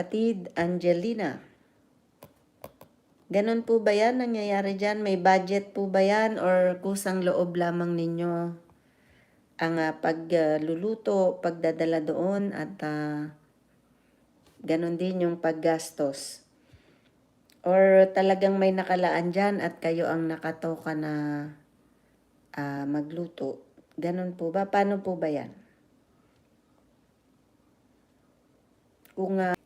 kapatid Angelina. Ganon po ba yan? Nangyayari dyan? May budget po ba yan? Or kusang loob lamang ninyo ang pagluluto, pagdadala doon at ganon din yung paggastos? Or talagang may nakalaan dyan at kayo ang nakatoka na magluto? Ganon po ba? Paano po ba yan?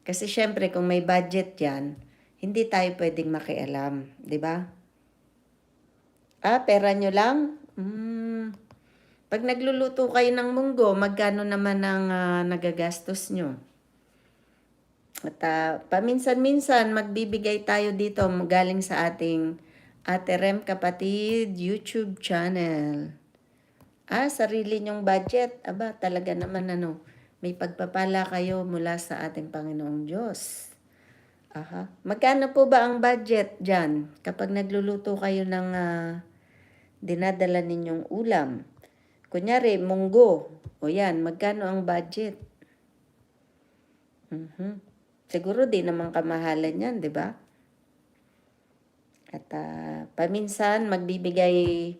Kasi syempre kung may budget yan, hindi tayo pwedeng makialam, di ba? Pera nyo lang? Pag nagluluto kayo ng munggo, magkano naman ang nagagastos nyo? At paminsan-minsan, magbibigay tayo dito galing sa ating Ate Rem Kapatid YouTube channel. Sarili nyong budget. Talaga naman may pagpapala kayo mula sa ating Panginoong Diyos. Magkano po ba ang budget dyan kapag nagluluto kayo ng dinadala ninyong ulam? Kunyari, munggo. O yan, magkano ang budget? Siguro di naman kamahalan yan, di ba? At paminsan magbibigay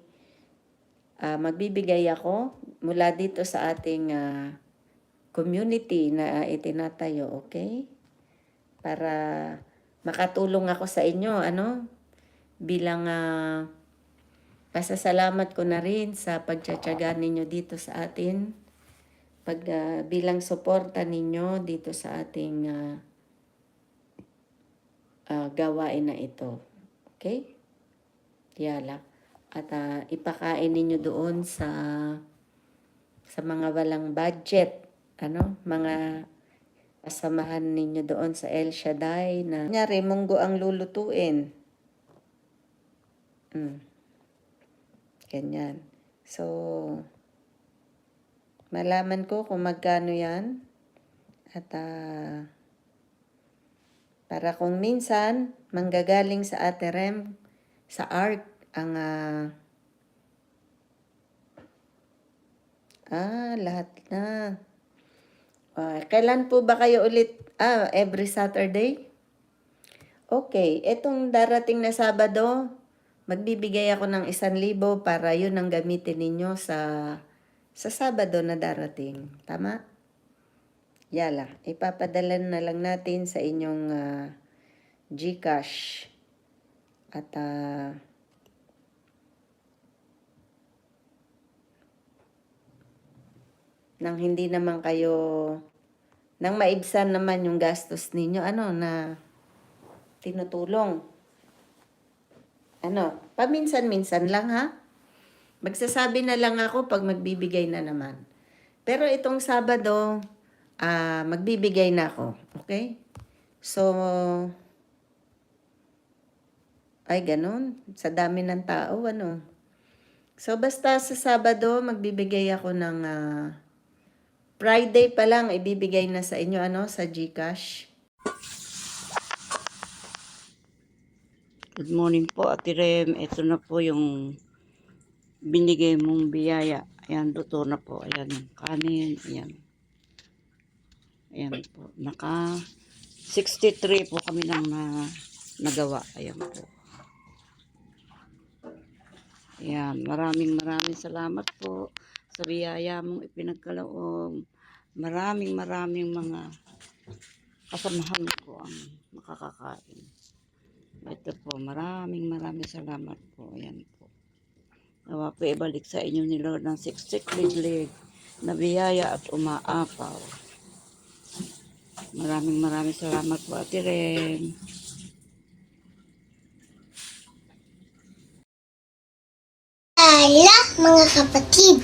ako mula dito sa ating community na itinatayo, okay? Para makatulong ako sa inyo, bilang pasasalamat ko na rin sa pagtsatsaga ninyo dito sa atin, bilang suporta ninyo dito sa ating gawain na ito. Okay? Yala. At ipakain ninyo doon sa mga walang budget, mga kasamahan ninyo doon sa El Shaddai na kunyari munggo ang lulutuin. Ganyan. So, malaman ko kung magkano yan. At para kung minsan, manggagaling sa Ate Rem, sa art, ang lahat na. Kailan po ba kayo ulit? Every Saturday? Okay, etong darating na Sabado, magbibigay ako ng 1,000 para yun ang gamitin ninyo sa Sabado na darating. Tama? Yala, ipapadala na lang natin sa inyong GCash. At nang hindi naman kayo, nang maibsan naman yung gastos ninyo, na tinutulong. Paminsan-minsan lang ha. Magsasabi na lang ako pag magbibigay na naman. Pero itong Sabado, magbibigay na ako. Okay? So, ganun. Sa dami ng tao, So, basta sa Sabado, magbibigay ako ng Friday pa lang, ibibigay na sa inyo, sa GCash. Good morning po, Ate Rem. Ito na po yung binigay mong biyaya. Ayan, luto na po. Ayan, kanin. Ayan. Ayan po. Naka 63 po kami nang nagawa. Ayan po. Ayan, maraming salamat po sa biyaya mong ipinagkaloob. Maraming mga kasamahan ko ang makakakain. Ito po, maraming salamat po. Ayan po. Nawa po ibalik sa inyo ni Lord ng siksik-liglig na biyaya at umaapaw. Maraming salamat po, Ate Rem. Ala, mga kapatid,